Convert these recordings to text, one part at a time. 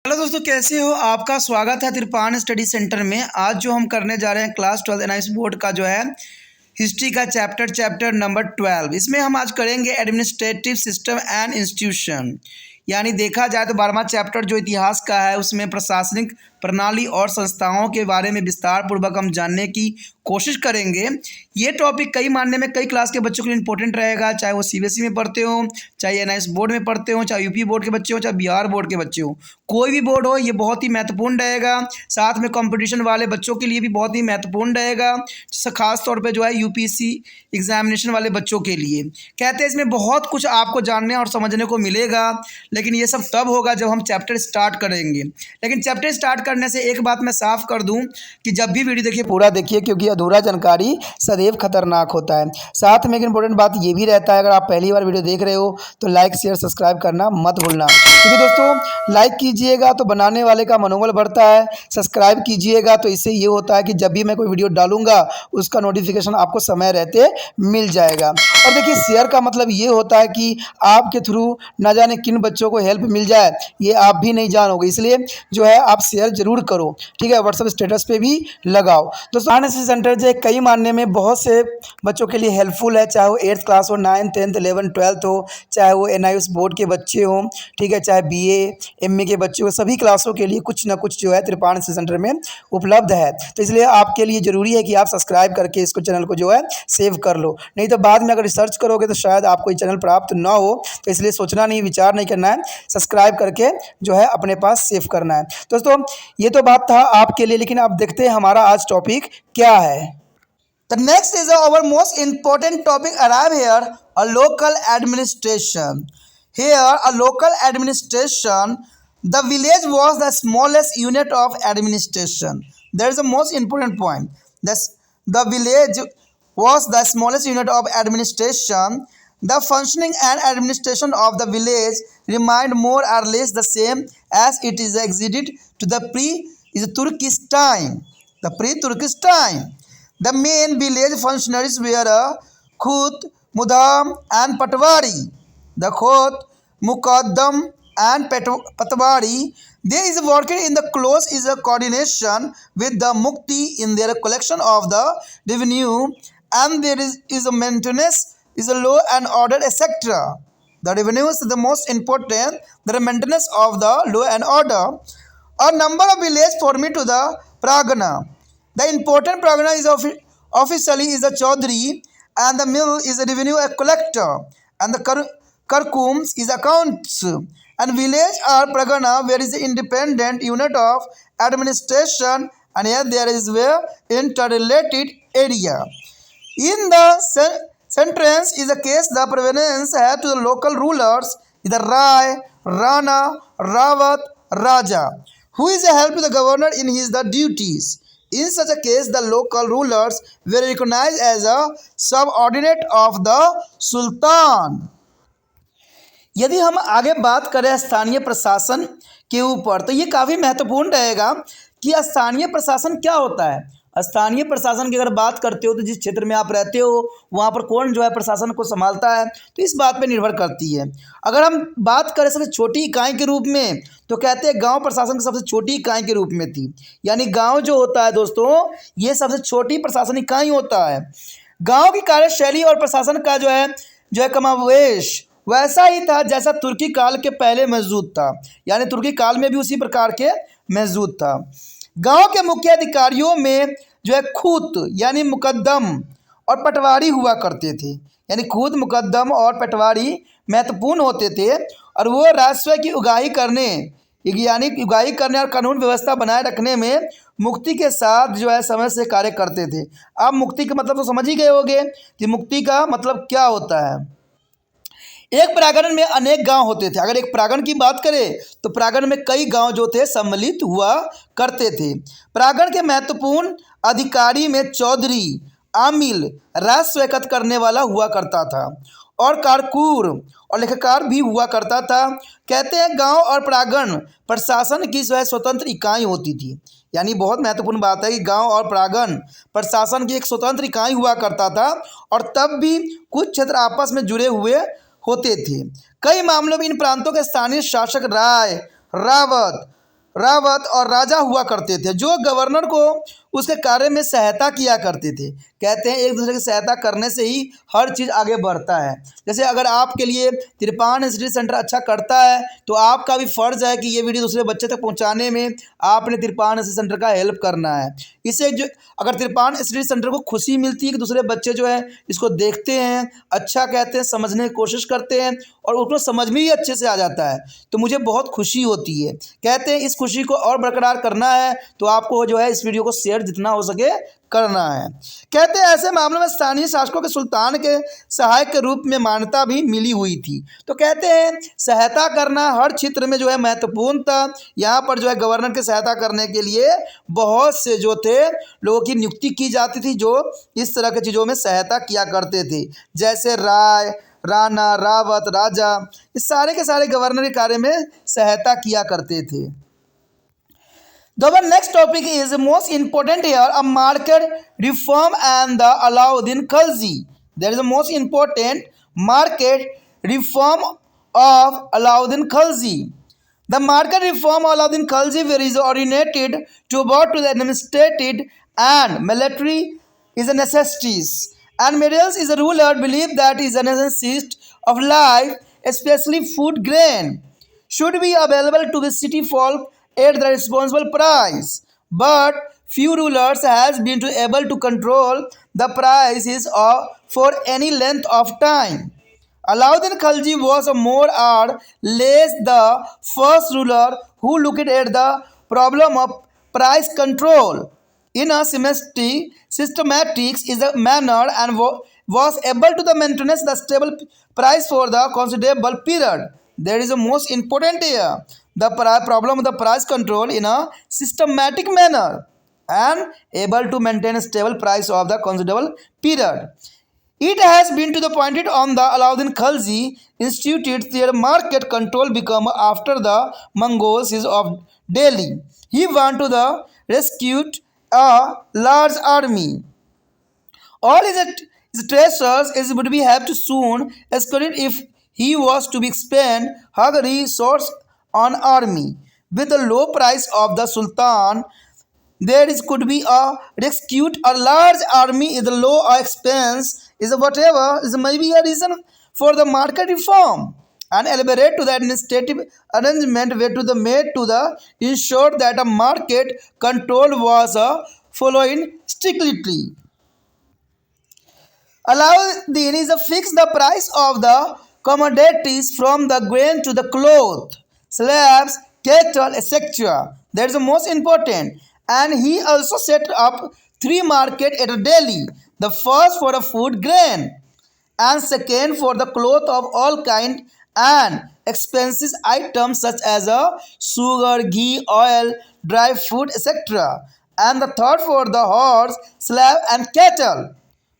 Hello दोस्तों, कैसे हो? आपका स्वागत है त्रिपान स्टडी सेंटर में। आज जो हम करने जा रहे हैं क्लास 12 एनआईएस बोर्ड का जो है हिस्ट्री का चैप्टर नंबर 12। इसमें हम आज करेंगे एडमिनिस्ट्रेटिव सिस्टम एंड इंस्टीट्यूशन। यानी देखा जाए तो 12वां चैप्टर जो इतिहास का है उसमें प्रशासनिक प्रणाली और संस्थाओं के बारे में विस्तार पूर्वक हम जानने की कोशिश करेंगे। ये टॉपिक कई मानने में कई क्लास के बच्चों के लिए इंपॉर्टेंट रहेगा, चाहे वो सीबीएसई में पढ़ते हो, चाहे एनआईएस बोर्ड में पढ़ते हो, चाहे यूपी बोर्ड के बच्चे हो, चाहे बिहार बोर्ड के बच्चे हो, कोई भी बोर्ड हो, ये बहुत ही महत्वपूर्ण रहेगा। साथ में कंपटीशन वाले बच्चों के लिए भी बहुत ही महत्वपूर्ण रहेगा, खास तौर पे जो है यूपीएससी एग्जामिनेशन वाले बच्चों के लिए। कहते हैं इसमें बहुत कुछ आपको जानने और समझने को मिलेगा, लेकिन ये सब तब होगा जब हम चैप्टर स्टार्ट करेंगे। लेकिन चैप्टर स्टार्ट करने से एक बात मैं साफ कर दूं कि जब भी वीडियो देखिए पूरा देखिए, क्योंकि अधूरा जानकारी सदैव खतरनाक होता है। साथ में एक इंपॉर्टेंट बात ये भी रहता है, अगर आप पहली बार वीडियो देख रहे हो तो लाइक शेयर सब्सक्राइब करना मत भूलना, क्योंकि दोस्तों लाइक कीजिएगा तो बनाने वाले का मनोबल बढ़ता है, सब्सक्राइब कीजिएगा तो इससे ये होता है कि जब भी मैं कोई वीडियो डालूंगा उसका नोटिफिकेशन आपको समय रहते मिल जाएगा। और देखिए शेयर का मतलब ये होता है कि आपके थ्रू ना जाने किन बच्चों को हेल्प मिल जाए, ये आप भी नहीं जानोगे, इसलिए जो है आप शेयर जरूर करो, ठीक है। व्हाट्सएप स्टेटस पे भी लगाओ। दोस्तों एनआईएस सेंटर जो है कई मानने में बहुत से बच्चों के लिए हेल्पफुल है, चाहे वो 8th क्लास हो, 9th 10th 11th 12th हो, चाहे वो एनआईएस बोर्ड के बच्चे हों, ठीक है, चाहे बीए एमए के बच्चे हो, सभी क्लासों के लिए कुछ ना कुछ जो है त्रिपान सेंटर में उपलब्ध है। तो इसलिए आपके लिए ज़रूरी है कि आप सब्सक्राइब करके इसको चैनल को जो है सेव कर लो, नहीं तो बाद में अगर रिसर्च करोगे तो शायद आपको ये चैनल प्राप्त ना हो। तो इसलिए सोचना नहीं, विचार नहीं करना है, सब्सक्राइब करके जो है अपने पास सेव करना है। दोस्तों ये तो बात था आपके लिए, लेकिन अब देखते हैं हमारा आज टॉपिक क्या है। The next is our most important topic arrive here, a local administration. Here, a local administration, the village was the smallest unit of administration. That is the most important point. The village was the smallest unit of administration. The functioning and administration of the village remained more or less the same as it is existed to the pre-Turkish time. The pre-Turkish time. The main village functionaries were Khut, Mudam and Patwari. The Khut, Mukaddam and Patwari, they is working in the close is a coordination with the Mukti in their collection of the revenue, and there is a maintenance, is a law and order, etc. The revenue is the most important, the maintenance of the law and order. A number of villages form to the Pragana. The important Pragana is officially is a Chaudhary, and the mill is a revenue collector, and the Karkums is accounts, and village are Pragana, where is the independent unit of administration, and here there is where interrelated area. In the sentence is a case the provenance had to the local rulers, is the Rai, Rana, Rawat, Raja, who is a help to the governor in his the duties. In such a case, the local rulers were recognized as a subordinate of the Sultan. यदि हम आगे बात करें स्थानीय प्रशासन के ऊपर, तो ये काफ़ी महत्वपूर्ण रहेगा कि स्थानीय प्रशासन क्या होता है। स्थानीय प्रशासन की अगर बात करते हो तो जिस क्षेत्र में आप रहते हो वहाँ पर कौन जो है प्रशासन को संभालता है, तो इस बात पे निर्भर करती है। अगर हम बात करें सबसे छोटी इकाई के रूप में, तो कहते हैं गांव प्रशासन की सबसे छोटी इकाई के रूप में थी। यानी गांव जो होता है दोस्तों, ये सबसे छोटी प्रशासन इकाई होता है। गांव की कार्यशैली और प्रशासन का जो है कमावेश वैसा ही था जैसा तुर्की काल के पहले मौजूद था। यानी तुर्की काल में भी उसी प्रकार के मौजूद था। गांव के मुख्य अधिकारियों में जो है खूत यानी मुकद्दम और पटवारी हुआ करते थे। यानी खूत, मुकद्दम और पटवारी महत्वपूर्ण होते थे, और वो राजस्व की उगाही करने और कानून व्यवस्था बनाए रखने में मुक्ति के साथ जो है समय से कार्य करते थे। आप मुक्ति का मतलब तो समझ ही गए होंगे कि मुक्ति का मतलब क्या होता है। एक प्रांगण में अनेक गांव होते थे। अगर एक प्रांगण की बात करें तो प्रांगण में कई गांव जो थे सम्मिलित हुआ करते थे। प्रांगण के महत्वपूर्ण अधिकारी में चौधरी, आमिल, राजस्व एकत्र करने वाला हुआ करता था, और कारकूर और लेखाकार भी हुआ करता था। कहते हैं गांव और प्रांगण प्रशासन की जो है स्वतंत्र इकाई होती थी। यानी बहुत महत्वपूर्ण बात है कि गांव और प्रांगण प्रशासन की एक स्वतंत्र इकाई हुआ करता था, और तब भी कुछ क्षेत्र आपस में जुड़े हुए होते थे। कई मामलों में इन प्रांतों के स्थानीय शासक राय, रावत, रावत और राजा हुआ करते थे, जो गवर्नर को उसके कार्य में सहायता किया करते थे। कहते हैं एक दूसरे की सहायता करने से ही हर चीज़ आगे बढ़ता है। जैसे अगर आपके लिए तिरपान स्टडी सेंटर अच्छा करता है तो आपका भी फ़र्ज़ है कि ये वीडियो दूसरे बच्चे तक पहुंचाने में आपने तिरपान स्टडी सेंटर का हेल्प करना है। इससे जो अगर तिरपान स्टडी सेंटर को खुशी मिलती है कि दूसरे बच्चे जो है इसको देखते हैं, अच्छा कहते हैं, समझने की कोशिश करते हैं और उनको समझ में ही अच्छे से आ जाता है, तो मुझे बहुत खुशी होती है। कहते हैं इस खुशी को और बरकरार करना है तो आपको जो है इस वीडियो को शेयर जितना हो सके करना है। कहते हैं ऐसे मामलों में स्थानीय शासकों के सुल्तान के सहायक के रूप में मान्यता भी मिली हुई थी। तो कहते हैं सहायता करना हर क्षेत्र में जो है महत्वपूर्ण था। यहाँ पर जो है गवर्नर की सहायता करने के लिए बहुत से जो थे लोगों की नियुक्ति की जाती थी, जो इस तरह की चीज़ों में सहायता किया करते थे। जैसे राय, राणा, रावत, राजा, इस सारे के सारे गवर्नर के कार्य में सहायता किया करते थे। The next topic is most important here, a market reform and the Alauddin Khalji. There is a most important market reform of Alauddin Khalji. The market reform of Alauddin Khalji was oriented toward the administrative and military is a necessities. And Medials is a ruler believed that is a necessity of life, especially food grain, should be available to the city folk at the responsible price. But few rulers has been able to control the prices for any length of time. Alauddin Khalji was more or less the first ruler who looked at the problem of price control in a systematic is a manner and was able to maintain the stable price for the considerable period. That is the most important here. The problem of the price control in a systematic manner and able to maintain a stable price of the considerable period. It has been to the pointed on the Alauddin Khalji instituted their market control become after the Mongols is of Delhi. He went to the rescue a large army. All his treasures would be have to soon escalate if he was to be spend her resource on army. With the low price of the Sultan, there is could be a rescued a large army is the low expense is whatever is maybe a reason for the market reform and elaborate to the administrative arrangement where to the made to the ensure that a market control was following strictly. Alauddin is a fix the price of the commodities from the grain to the cloth, slabs, cattle, etc. That is the most important. And he also set up three markets at Delhi. The first for the food grain, and second for the cloth of all kind and expensive items such as sugar, ghee, oil, dry food, etc. And the third for the horse, slave, and cattle.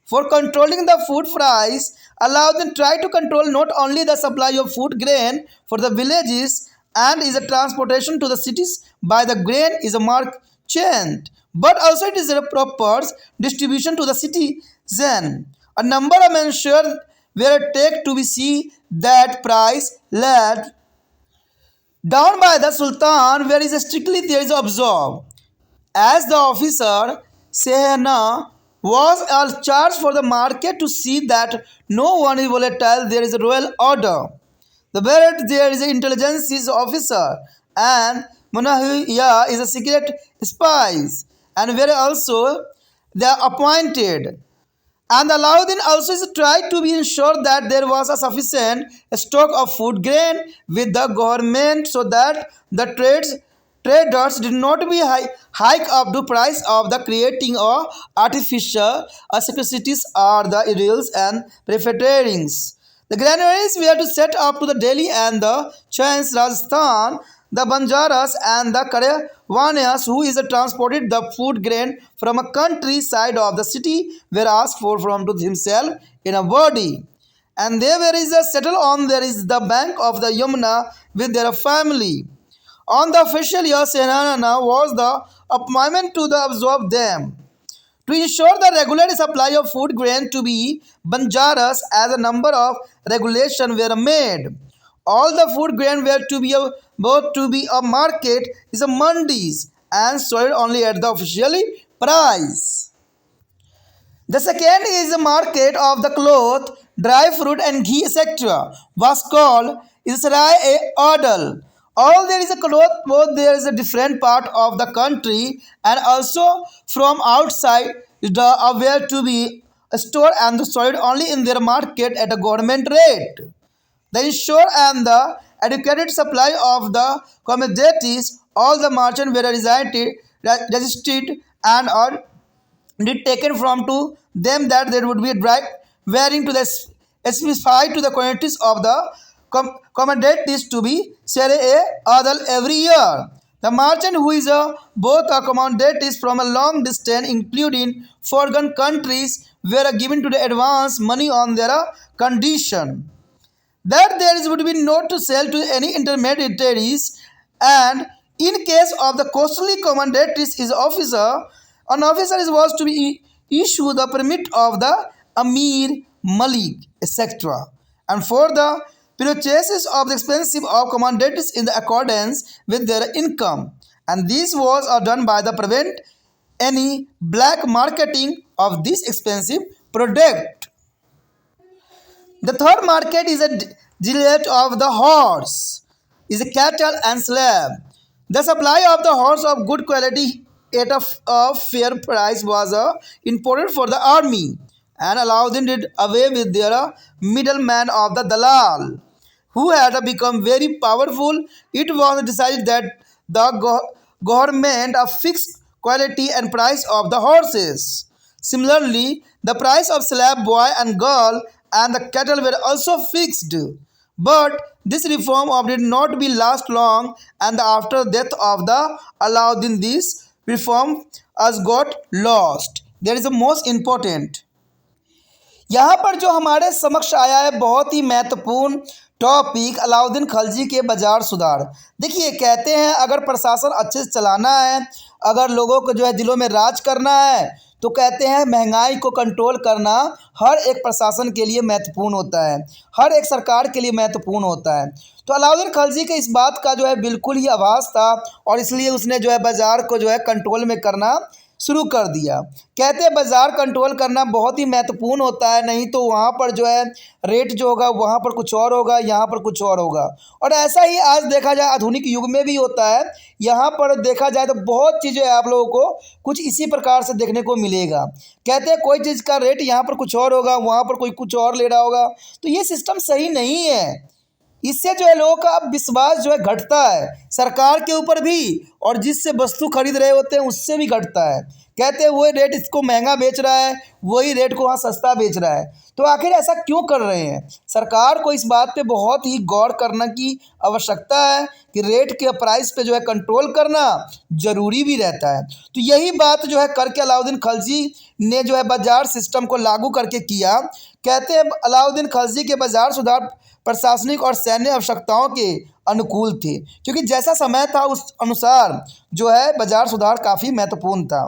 For controlling the food price, Alauddin tried to control not only the supply of food grain for the villages and is a transportation to the cities by the grain is a merchant, but also it is a proper distribution to the citizen. A number of measures were taken to be see that price led down by the Sultan, where is strictly there is observed. As the officer Sehna was charged for the market to see that no one is volatile, there is a royal order. The where there is an intelligence officer and Munahiya is a secret spies and where also they are appointed. And Alauddin also is tried to be ensured that there was a sufficient stock of food grain with the government so that the traders did not be hike up the price of the creating or artificial scarcities are the ideals and preference. The granaries were to set up to the Delhi and the Chains Rajasthan, the Banjaras and the Karawanias who is transported the food grain from a countryside of the city were asked for from to himself in a body. And there where is a settle on there is the bank of the Yamuna with their family. On the official year, Senana was the appointment to the absorb them. To ensure the regular supply of food grain to be Banjaras as a number of regulations were made. All the food grain were to be bought to be a market is a mandis and sold only at the official price. The second is the market of the cloth, dry fruit and ghee etc. was called Israel Adal. All there is a cloth, both there is a different part of the country and also from outside the were to be stored and sold only in their market at a government rate. The ensure and the adequate supply of the commodities, all the merchants were registered and are did taken from to them that there would be a dry varying to the specified to the quantities of the commodities to be share a adal every year. The merchant who is both a commodities from a long distance, including foreign countries, were given to the advance money on their condition that there is would be no to sell to any intermediaries, and in case of the costly commodities is officer, an officer is was to be issue the permit of the Amir Malik etc. and for the purchases of the expensive of commodities in the accordance with their income, and this was done by the prevent any black marketing of this expensive product. The third market is a gillette of the horse, is a cattle and slave. The supply of the horse of good quality at a fair price was imported for the army, and Alauddin did away with their middleman of the Dalal, who had become very powerful. It was decided that the government fixed quality and price of the horses. Similarly, the price of slave boy and girl and the cattle were also fixed. But this reform did not be last long, and after death of the Alauddin, this reform has got lost. There is the most important. यहाँ पर जो हमारे समक्ष आया है बहुत ही महत्वपूर्ण topic Alauddin Khalji के बाजार सुधार। देखिए कहते हैं अगर प्रशासन अच्छे से चलाना है, अगर लोगों को जो है दिलों में राज करना है, तो कहते हैं महंगाई को कंट्रोल करना हर एक प्रशासन के लिए महत्वपूर्ण होता है, हर एक सरकार के लिए महत्वपूर्ण होता है। तो अलाउद्दीन खलजी के इस बात का जो है बिल्कुल ही आभास था और इसलिए उसने जो है बाज़ार को जो है कंट्रोल में करना शुरू कर दिया। कहते हैं बाज़ार कंट्रोल करना बहुत ही महत्वपूर्ण होता है, नहीं तो वहाँ पर जो है रेट जो होगा वहाँ पर कुछ और होगा, यहाँ पर कुछ और होगा। और ऐसा ही आज देखा जाए आधुनिक युग में भी होता है, यहाँ पर देखा जाए तो बहुत चीज़ें आप लोगों को कुछ इसी प्रकार से देखने को मिलेगा। कहते हैं कोई चीज़ का रेट यहाँ पर कुछ और होगा, वहाँ पर कोई कुछ और ले रहा होगा, तो ये सिस्टम सही नहीं है। इससे जो है लोगों का विश्वास जो है घटता है सरकार के ऊपर भी, और जिससे वस्तु खरीद रहे होते हैं उससे भी घटता है। कहते हैं वही रेट इसको महंगा बेच रहा है, वही रेट को वहाँ सस्ता बेच रहा है। तो आखिर ऐसा क्यों कर रहे हैं? सरकार को इस बात पे बहुत ही गौर करने की आवश्यकता है कि रेट के प्राइस पे जो है कंट्रोल करना ज़रूरी भी रहता है। तो यही बात जो है करके अलाउद्दीन खलजी ने जो है बाज़ार सिस्टम को लागू करके किया। कहते हैं अलाउद्दीन खलजी के बाज़ार सुधार प्रशासनिक और सैन्य आवश्यकताओं के अनुकूल थे, क्योंकि जैसा समय था उस अनुसार जो है बाज़ार सुधार काफ़ी महत्वपूर्ण था।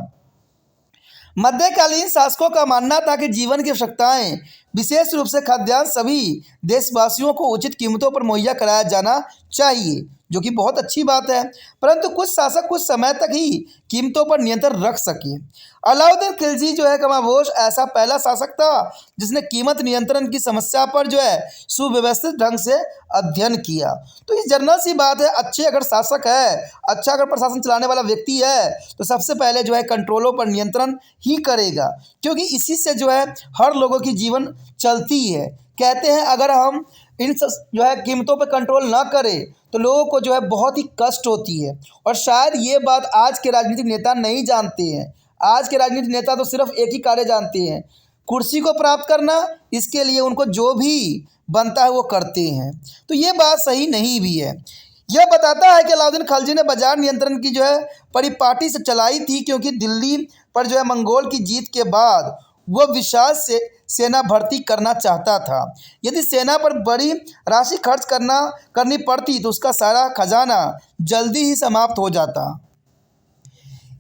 मध्यकालीन शासकों का मानना था कि जीवन की आवश्यकताएं विशेष रूप से खाद्यान्न सभी देशवासियों को उचित कीमतों पर मुहैया कराया जाना चाहिए, जो कि बहुत अच्छी बात है। परंतु कुछ शासक कुछ समय तक ही कीमतों पर नियंत्रण रख सके। अलाउद्दीन खिलजी जो है कमाबोश ऐसा पहला शासक था जिसने कीमत नियंत्रण की समस्या पर जो है सुव्यवस्थित ढंग से अध्ययन किया। तो ये जनरल सी बात है, अच्छे अगर शासक है, अच्छा अगर प्रशासन चलाने वाला व्यक्ति है, तो सबसे पहले जो है कंट्रोलों पर नियंत्रण ही करेगा, क्योंकि इसी से जो है हर लोगों की जीवन चलती है। कहते हैं अगर हम इन जो है कीमतों पर कंट्रोल ना करें तो लोगों को जो है बहुत ही कष्ट होती है। और शायद ये बात आज के राजनीतिक नेता नहीं जानते हैं। आज के राजनीतिक नेता तो सिर्फ एक ही कार्य जानते हैं, कुर्सी को प्राप्त करना, इसके लिए उनको जो भी बनता है वो करते हैं। तो ये बात सही नहीं भी है। यह बताता है कि अलाउद्दीन खलजी ने बाजार नियंत्रण की जो है परिपाटी से चलाई थी, क्योंकि दिल्ली पर जो है मंगोल की जीत के बाद वह विशाल सेना भर्ती करना चाहता था। यदि सेना पर बड़ी राशि खर्च करनी पड़ती तो उसका सारा खजाना जल्दी ही समाप्त हो जाता।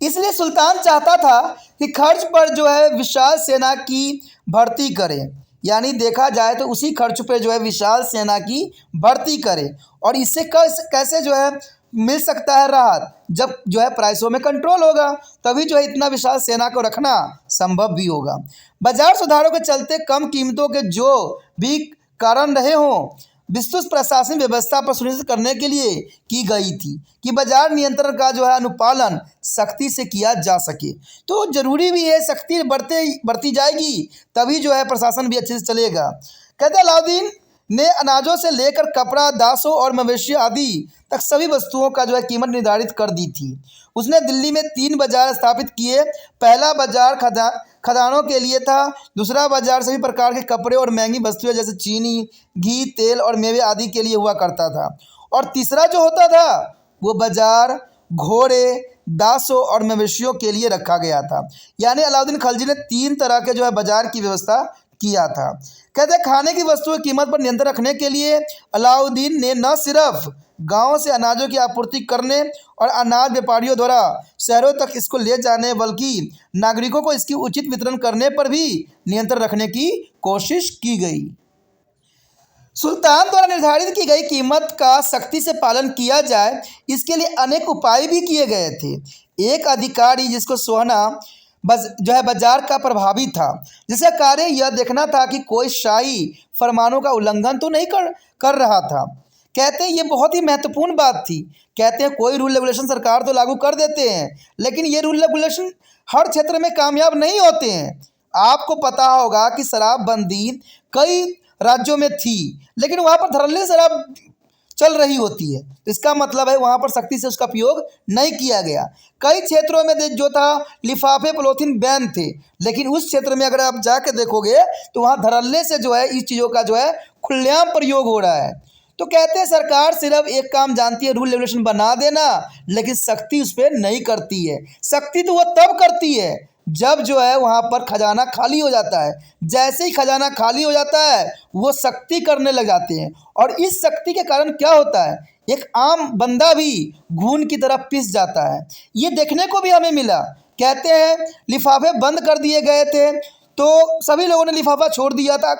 इसलिए सुल्तान चाहता था कि खर्च पर जो है विशाल सेना की भर्ती करें। यानी देखा जाए तो उसी खर्च पे जो है विशाल सेना की भर्ती करे। और इससे कैसे जो है मिल सकता है राहत, जब जो है प्राइसों में कंट्रोल होगा, तभी जो है इतना विशाल सेना को रखना संभव भी होगा। बाजार सुधारों के चलते कम कीमतों के जो भी कारण रहे हों, विस्तृत प्रशासनिक व्यवस्था पर सुनिश्चित करने के लिए की गई थी कि बाजार नियंत्रण का जो है अनुपालन सख्ती से किया जा सके। तो जरूरी भी है, सख्ती बढ़ती जाएगी तभी जो है प्रशासन भी अच्छे से चलेगा। कहते अलाउद्दीन ने अनाजों से लेकर कपड़ा, दासों और मवेशी आदि तक सभी वस्तुओं का जो है कीमत निर्धारित कर दी थी। उसने दिल्ली में 3 बाजार स्थापित किए। पहला बाजार खदानों के लिए था, दूसरा बाजार सभी प्रकार के कपड़े और महंगी वस्तुएं जैसे चीनी, घी, तेल और मेवे आदि के लिए हुआ करता था, और तीसरा जो होता था वो बाजार घोड़े, दासों और मवेशियों के लिए रखा गया था। यानी अलाउद्दीन खिलजी ने 3 तरह के जो है बाजार की व्यवस्था किया था। कहते खाने की वस्तुओं की कीमत पर नियंत्रण रखने के लिए अलाउद्दीन ने न सिर्फ गांवों से अनाजों की आपूर्ति करने और अनाज व्यापारियों द्वारा शहरों तक इसको ले जाने, बल्कि नागरिकों को इसकी उचित वितरण करने पर भी नियंत्रण रखने की कोशिश की गई। सुल्तान द्वारा निर्धारित की गई कीमत का सख्ती से पालन किया जाए, इसके लिए अनेक उपाय भी किए गए थे। एक अधिकारी जिसको सोहना जो है बाजार का प्रभावी था, जिसका कार्य यह देखना था कि कोई शाही फरमानों का उल्लंघन तो नहीं कर रहा था। कहते हैं ये बहुत ही महत्वपूर्ण बात थी। कहते हैं कोई रूल रेगुलेशन सरकार तो लागू कर देते हैं, लेकिन ये रूल रेगुलेशन हर क्षेत्र में कामयाब नहीं होते हैं। आपको पता होगा कि शराबबंदी कई राज्यों में थी, लेकिन वहाँ पर धड़ल्ले शराब चल रही होती है, तो इसका मतलब है वहाँ पर सख्ती से उसका उपयोग नहीं किया गया। कई क्षेत्रों में जो था लिफाफे पॉलीथीन बैन थे, लेकिन उस क्षेत्र में अगर आप जाके देखोगे तो वहाँ धड़ल्ले से जो है इस चीज़ों का जो है खुलेआम प्रयोग हो रहा है। तो कहते हैं सरकार सिर्फ एक काम जानती है, रूल रेगुलेशन बना देना, लेकिन सख्ती उस पर नहीं करती है। सख्ती तो वह तब करती है जब जो है वहाँ पर खजाना खाली हो जाता है। जैसे ही खजाना खाली हो जाता है वो सख्ती करने लग जाते हैं, और इस सख्ती के कारण क्या होता है, एक आम बंदा भी घून की तरह पिस जाता है। ये देखने को भी हमें मिला। कहते हैं लिफाफे बंद कर दिए गए थे, तो सभी लोगों ने लिफाफा छोड़ दिया था,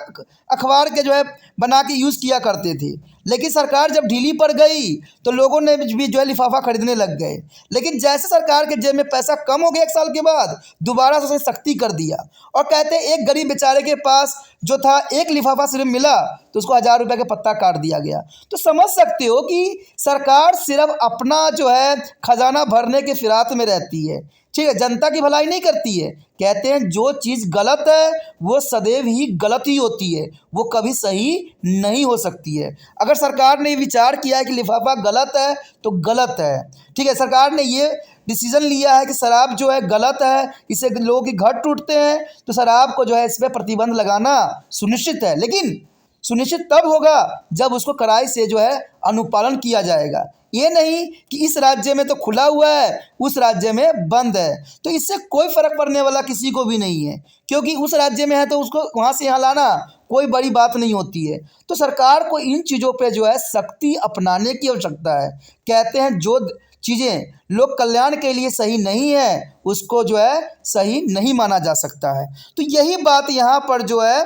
अखबार के जो है बना के यूज़ किया करते थे। लेकिन सरकार जब ढीली पड़ गई तो लोगों ने भी जो है लिफाफा खरीदने लग गए। लेकिन जैसे सरकार के जेब में पैसा कम हो गया 1 साल के बाद, दोबारा से उसने सख्ती कर दिया। और कहते हैं एक गरीब बेचारे के पास जो था एक लिफाफा सिर्फ मिला तो उसको 1000 रुपये का पत्ता काट दिया गया। तो समझ सकते हो कि सरकार सिर्फ अपना जो है खजाना भरने के फिराक में रहती है, ठीक है, जनता की भलाई नहीं करती है। कहते हैं जो चीज़ गलत है वो सदैव ही गलत ही होती है, वो कभी सही नहीं हो सकती है। अगर सरकार ने विचार किया है कि लिफाफा गलत है तो गलत है, ठीक है, सरकार ने ये डिसीजन लिया है कि शराब जो है गलत है, इससे लोगों के घर टूटते हैं, तो शराब को जो है इस पर प्रतिबंध लगाना सुनिश्चित है। लेकिन सुनिश्चित तब होगा जब उसको कड़ाई से जो है अनुपालन किया जाएगा। ये नहीं कि इस राज्य में तो खुला हुआ है, उस राज्य में बंद है, तो इससे कोई फर्क पड़ने वाला किसी को भी नहीं है, क्योंकि उस राज्य में है तो उसको वहाँ से यहाँ लाना कोई बड़ी बात नहीं होती है। तो सरकार को इन चीज़ों पे जो है सख्ती अपनाने की आवश्यकता है। कहते हैं जो चीज़ें लोक कल्याण के लिए सही नहीं है उसको जो है सही नहीं माना जा सकता है। तो यही बात यहाँ पर जो है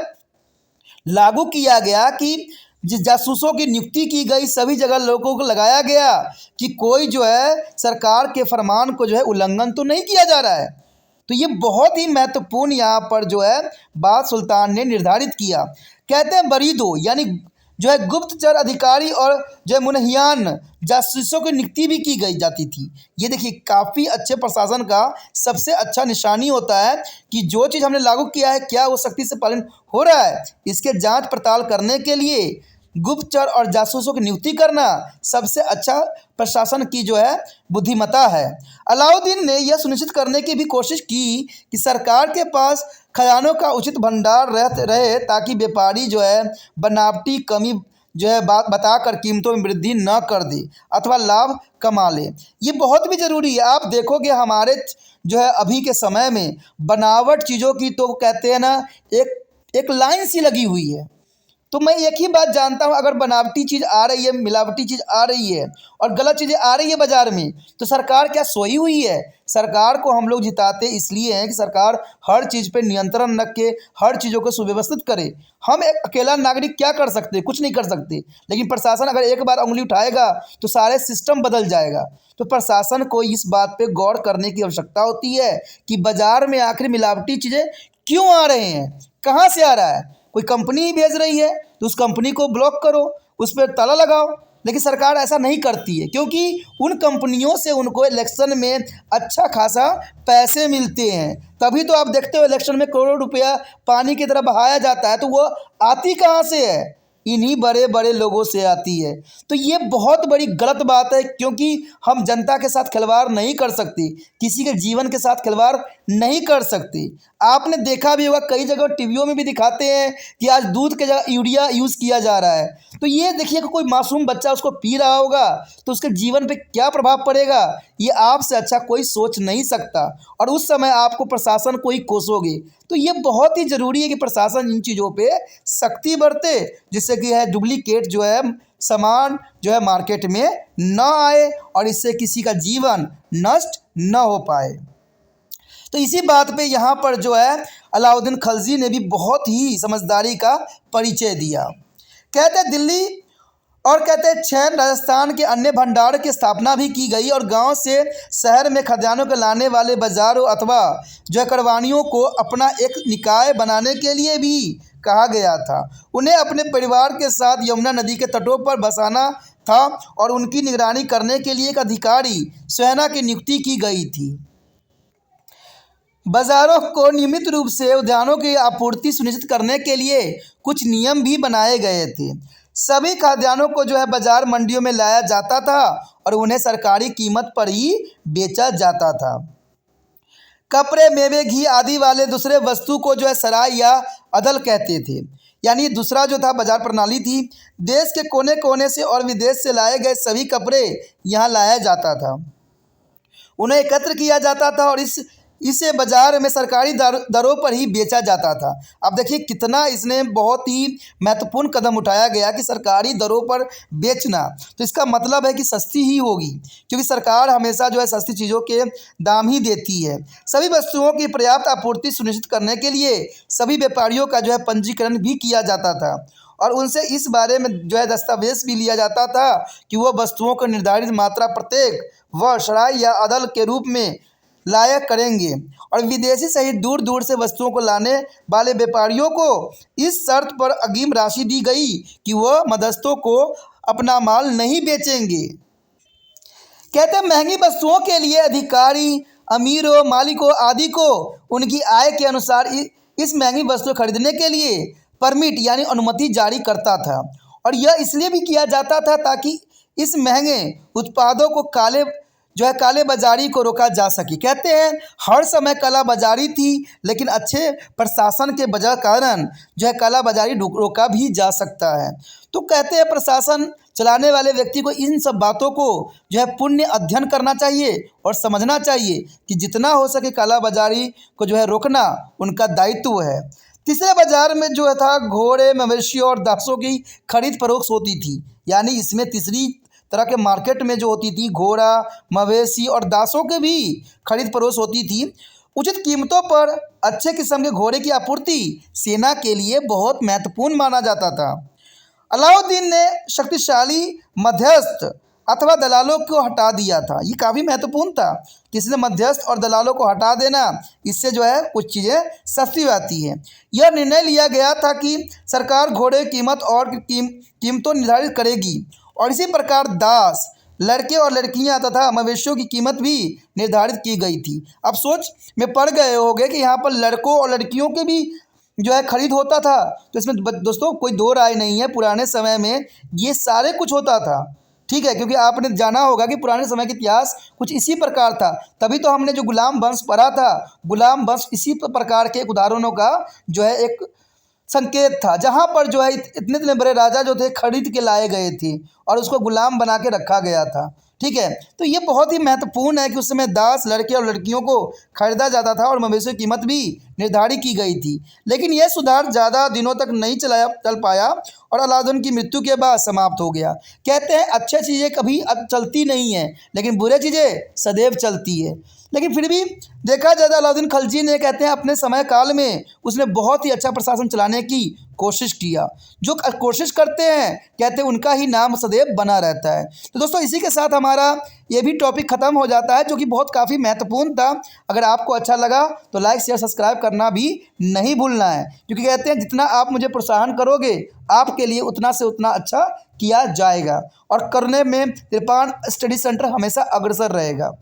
लागू किया गया कि जिस जासूसों की नियुक्ति की गई, सभी जगह लोगों को लगाया गया कि कोई जो है सरकार के फरमान को जो है उल्लंघन तो नहीं किया जा रहा है। तो ये बहुत ही महत्वपूर्ण यहाँ पर जो है बात सुल्तान ने निर्धारित किया। कहते हैं बरीदो यानी जो है गुप्तचर अधिकारी और जो है मुनहियान जासूसों की नियुक्ति भी की गई जाती थी। ये देखिए काफ़ी अच्छे प्रशासन का सबसे अच्छा निशानी होता है कि जो चीज़ हमने लागू किया है क्या वो सख्ती से पालन हो रहा है। इसके जांच पड़ताल करने के लिए गुप्तचर और जासूसों की नियुक्ति करना सबसे अच्छा प्रशासन की जो है बुद्धिमत्ता है। अलाउद्दीन ने यह सुनिश्चित करने की भी कोशिश की कि सरकार के पास खजानों का उचित भंडार रहे ताकि व्यापारी जो है बनावटी कमी जो है बात बताकर कीमतों में वृद्धि न कर दे अथवा लाभ कमा ले। ये बहुत भी ज़रूरी है। आप देखोगे हमारे जो है अभी के समय में बनावट चीज़ों की तो कहते हैं ना एक लाइन सी लगी हुई है। तो मैं एक ही बात जानता हूँ, अगर बनावटी चीज़ आ रही है, मिलावटी चीज़ आ रही है और गलत चीज़ें आ रही है बाज़ार में, तो सरकार क्या सोई हुई है? सरकार को हम लोग जिताते इसलिए हैं कि सरकार हर चीज़ पे नियंत्रण रख के हर चीज़ों को सुव्यवस्थित करे। हम एक अकेला नागरिक क्या कर सकते हैं? कुछ नहीं कर सकते। लेकिन प्रशासन अगर एक बार उँगली उठाएगा तो सारे सिस्टम बदल जाएगा। तो प्रशासन को इस बात पे गौर करने की आवश्यकता होती है कि बाज़ार में आखिर मिलावटी चीज़ें क्यों आ रहे हैं, कहाँ से आ रहा है? कोई कंपनी ही भेज रही है तो उस कंपनी को ब्लॉक करो, उस पर ताला लगाओ। लेकिन सरकार ऐसा नहीं करती है, क्योंकि उन कंपनियों से उनको इलेक्शन में अच्छा खासा पैसे मिलते हैं। तभी तो आप देखते हो इलेक्शन में करोड़ों रुपया पानी की तरह बहाया जाता है। तो वो आती कहाँ से है? इन्हीं बड़े बड़े लोगों से आती है। तो ये बहुत बड़ी गलत बात है, क्योंकि हम जनता के साथ खिलवाड़ नहीं कर सकते, किसी के जीवन के साथ खिलवाड़ नहीं कर सकते। आपने देखा भी होगा, कई जगह टीवियों में भी दिखाते हैं कि आज दूध के जगह यूरिया यूज़ किया जा रहा है। तो ये देखिए कि कोई मासूम बच्चा उसको पी रहा होगा तो उसके जीवन पे क्या प्रभाव पड़ेगा, ये आपसे अच्छा कोई सोच नहीं सकता। और उस समय आपको प्रशासन को ही कोसोगे। तो ये बहुत ही ज़रूरी है कि प्रशासन इन चीज़ों पे सख्ती बरते, जिससे कि है डुप्लीकेट जो है सामान जो है मार्केट में न आए और इससे किसी का जीवन नष्ट न हो पाए। तो इसी बात पे यहाँ पर जो है अलाउद्दीन खलजी ने भी बहुत ही समझदारी का परिचय दिया। कहते हैं दिल्ली और कहते हैं छैन राजस्थान के अन्य भंडार की स्थापना भी की गई और गांव से शहर में खाद्यान्नों को लाने वाले बाजारों अथवा जो है करवानियों को अपना एक निकाय बनाने के लिए भी कहा गया था। उन्हें अपने परिवार के साथ यमुना नदी के तटों पर बसाना था और उनकी निगरानी करने के लिए एक अधिकारी सेना की नियुक्ति की गई थी। बाजारों को नियमित रूप से उद्यानों की आपूर्ति सुनिश्चित करने के लिए कुछ नियम भी बनाए गए थे। सभी खाद्यान्नों को जो है बाजार मंडियों में लाया जाता था और उन्हें सरकारी कीमत पर ही बेचा जाता था। कपड़े, मेवे, घी आदि वाले दूसरे वस्तु को जो है सराय या अदल कहते थे। यानी दूसरा जो था बाजार प्रणाली थी। देश के कोने कोने से और विदेश से लाए गए सभी कपड़े यहाँ लाया जाता था, उन्हें एकत्र किया जाता था और इसे बाज़ार में सरकारी दरों पर ही बेचा जाता था। अब देखिए कितना इसने बहुत ही महत्वपूर्ण कदम उठाया गया कि सरकारी दरों पर बेचना। तो इसका मतलब है कि सस्ती ही होगी, क्योंकि सरकार हमेशा जो है सस्ती चीज़ों के दाम ही देती है। सभी वस्तुओं की पर्याप्त आपूर्ति सुनिश्चित करने के लिए सभी व्यापारियों का जो है पंजीकरण भी किया जाता था और उनसे इस बारे में जो है दस्तावेज भी लिया जाता था कि वह वस्तुओं को निर्धारित मात्रा प्रत्येक वर्ष सराय या अदल के रूप में लायक करेंगे। और विदेशी सहित दूर दूर से वस्तुओं को लाने वाले व्यापारियों को इस शर्त पर अग्रिम राशि दी गई कि वह मध्यस्थों को अपना माल नहीं बेचेंगे। कहते हैं महंगी वस्तुओं के लिए अधिकारी अमीरों, मालिकों आदि को उनकी आय के अनुसार इस महंगी वस्तु खरीदने के लिए परमिट यानी अनुमति जारी करता था। और यह इसलिए भी किया जाता था ताकि इस महंगे उत्पादों को काले बाजारी को रोका जा सके। कहते हैं हर समय काला बाजारी थी, लेकिन अच्छे प्रशासन के वजह कारण जो है काला बाजारी रोका भी जा सकता है। तो कहते हैं प्रशासन चलाने वाले व्यक्ति को इन सब बातों को जो है पुण्य अध्ययन करना चाहिए और समझना चाहिए कि जितना हो सके काला बाजारी को जो है रोकना उनका दायित्व है। तीसरे बाजार में जो था घोड़े, मवेशियों और दासों की खरीद फरोख्त होती थी। यानी इसमें तीसरी तरह के मार्केट में जो होती थी घोड़ा, मवेशी और दासों के भी खरीद फरोख्त होती थी। उचित कीमतों पर अच्छे किस्म के घोड़े की आपूर्ति सेना के लिए बहुत महत्वपूर्ण माना जाता था। अलाउद्दीन ने शक्तिशाली मध्यस्थ अथवा दलालों को हटा दिया था। ये काफ़ी महत्वपूर्ण था कि इसने मध्यस्थ और दलालों को हटा देना, इससे जो है कुछ चीज़ें सस्ती आती हैं। यह निर्णय लिया गया था कि सरकार घोड़े की कीमत और कीमतों निर्धारित करेगी और इसी प्रकार दास, लड़के और लड़कियां तथा मवेशियों की कीमत भी निर्धारित की गई थी। अब सोच में पड़ गए होंगे कि यहाँ पर लड़कों और लड़कियों के भी जो है खरीद होता था। तो इसमें दोस्तों कोई दो राय नहीं है, पुराने समय में ये सारे कुछ होता था, ठीक है। क्योंकि आपने जाना होगा कि पुराने समय का इतिहास कुछ इसी प्रकार था। तभी तो हमने जो गुलाम वंश पढ़ा था, गुलाम वंश इसी प्रकार के उदाहरणों का जो है एक संकेत था, जहाँ पर जो है इतने इतने बड़े राजा जो थे खरीद के लाए गए थे और उसको गुलाम बना के रखा गया था, ठीक है। तो ये बहुत ही महत्वपूर्ण है कि उस समय दास, लड़के और लड़कियों को खरीदा जाता था और मवेशियों की कीमत भी निर्धारित की गई थी, लेकिन यह सुधार ज़्यादा दिनों तक नहीं चल पाया और अलाउद्दीन की मृत्यु के बाद समाप्त हो गया। कहते हैं अच्छी चीज़ें कभी चलती नहीं हैं, लेकिन बुरी चीज़ें सदैव चलती है। लेकिन फिर भी देखा जाए तो अलाउद्दीन खिलजी ने कहते हैं अपने समय काल में उसने बहुत ही अच्छा प्रशासन चलाने की कोशिश किया। जो कोशिश करते हैं कहते हैं उनका ही नाम सदैव बना रहता है। तो दोस्तों इसी के साथ हमारा ये भी टॉपिक ख़त्म हो जाता है, जो कि बहुत काफ़ी महत्वपूर्ण था। अगर आपको अच्छा लगा तो लाइक शेयर सब्सक्राइब करना भी नहीं भूलना है, क्योंकि कहते हैं जितना आप मुझे प्रोत्साहन करोगे आपके लिए उतना से उतना अच्छा किया जाएगा और करने में तिरपान स्टडी सेंटर हमेशा अग्रसर रहेगा।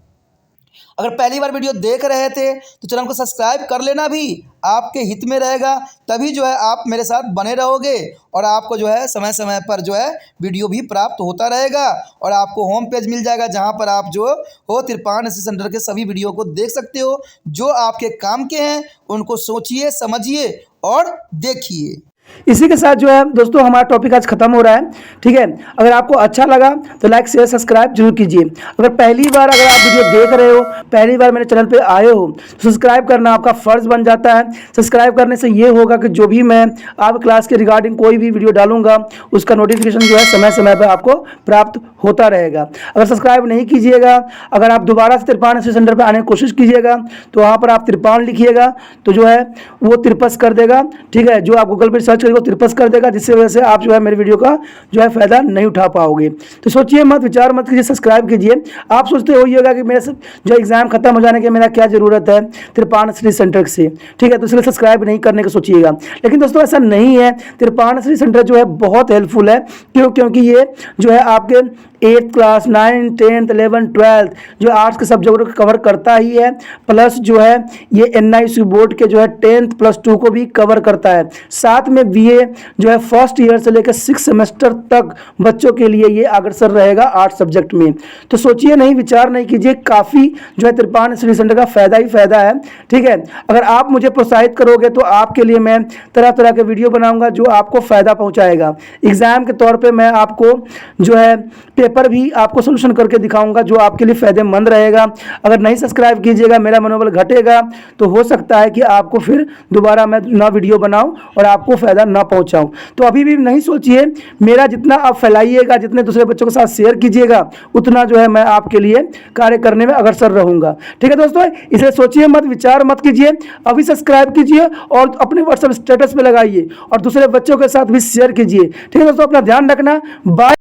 अगर पहली बार वीडियो देख रहे थे तो चैनल को सब्सक्राइब कर लेना भी आपके हित में रहेगा, तभी जो है आप मेरे साथ बने रहोगे और आपको जो है समय समय पर जो है वीडियो भी प्राप्त होता रहेगा और आपको होम पेज मिल जाएगा जहां पर आप जो हो तिरपान स्टडी सेंटर के सभी वीडियो को देख सकते हो। जो आपके काम के हैं उनको सोचिए, समझिए और देखिए। इसी के साथ जो है दोस्तों हमारा टॉपिक आज खत्म हो रहा है, ठीक है। अगर आपको अच्छा लगा तो लाइक शेयर सब्सक्राइब जरूर कीजिए। अगर पहली बार अगर आप वीडियो देख रहे हो, पहली बार मेरे चैनल पे आए हो तो सब्सक्राइब करना आपका फ़र्ज़ बन जाता है। सब्सक्राइब करने से ये होगा कि जो भी मैं आप क्लास के रिगार्डिंग कोई भी वीडियो डालूंगा उसका नोटिफिकेशन जो है समय समय पर आपको प्राप्त होता रहेगा। अगर सब्सक्राइब नहीं कीजिएगा, अगर आप दोबारा से तिरपान स्टडी सेंटर पर आने की कोशिश कीजिएगा तो वहाँ पर आप तिरपान लिखिएगा तो जो है वो तिरपस कर देगा, ठीक है। जो आप गूगल पर सर्च करेगा तिरपस कर देगा, जिससे वजह से आप जो है मेरे वीडियो का जो है फ़ायदा नहीं उठा पाओगे। तो सोचिए मत, विचार मत कीजिए, सब्सक्राइब कीजिए। आप सोचते होइएगा कि मेरे जो एग्ज़ाम खत्म हो जाने के मेरा क्या ज़रूरत है तिरपान स्टडी सेंटर से, ठीक है, तो इसलिए सब्सक्राइब नहीं करने को सोचिएगा। लेकिन दोस्तों ऐसा नहीं है, तिरपान स्टडी सेंटर जो है बहुत हेल्पफुल है। क्योंकि ये जो है आपके 8th class 9th 10th 11th 12th जो आर्ट्स के सब्जेक्ट को कवर करता ही है, प्लस जो है ये NIC बोर्ड के जो है 10th प्लस 2 को भी कवर करता है। साथ में BA जो है फर्स्ट ईयर से लेकर 6 सेमेस्टर तक बच्चों के लिए ये अग्रसर रहेगा आर्ट्स सब्जेक्ट में। तो सोचिए नहीं, विचार नहीं कीजिए, काफ़ी जो है तिरपान स्टडी सेंटर का फ़ायदा ही फ़ायदा है, ठीक है। अगर आप मुझे प्रोत्साहित करोगे तो आपके लिए मैं तरह तरह के वीडियो बनाऊँगा जो आपको फ़ायदा पहुँचाएगा। एग्ज़ाम के तौर पर मैं आपको जो है पेपर भी आपको सोल्यूशन करके दिखाऊंगा जो आपके लिए फ़ायदेमंद रहेगा। अगर नहीं सब्सक्राइब कीजिएगा, मेरा मनोबल घटेगा, तो हो सकता है कि आपको फिर दोबारा मैं ना वीडियो बनाऊं और आपको फ़ायदा ना पहुंचाऊं। तो अभी भी नहीं सोचिए, मेरा जितना आप फैलाइएगा, जितने दूसरे बच्चों के साथ शेयर कीजिएगा, उतना जो है मैं आपके लिए कार्य करने में अग्रसर रहूँगा, ठीक है दोस्तों। इसलिए सोचिए मत, विचार मत कीजिए, अभी सब्सक्राइब कीजिए और अपने व्हाट्सएप स्टेटस पर लगाइए और दूसरे बच्चों के साथ भी शेयर कीजिए, ठीक है दोस्तों। अपना ध्यान रखना, बाय।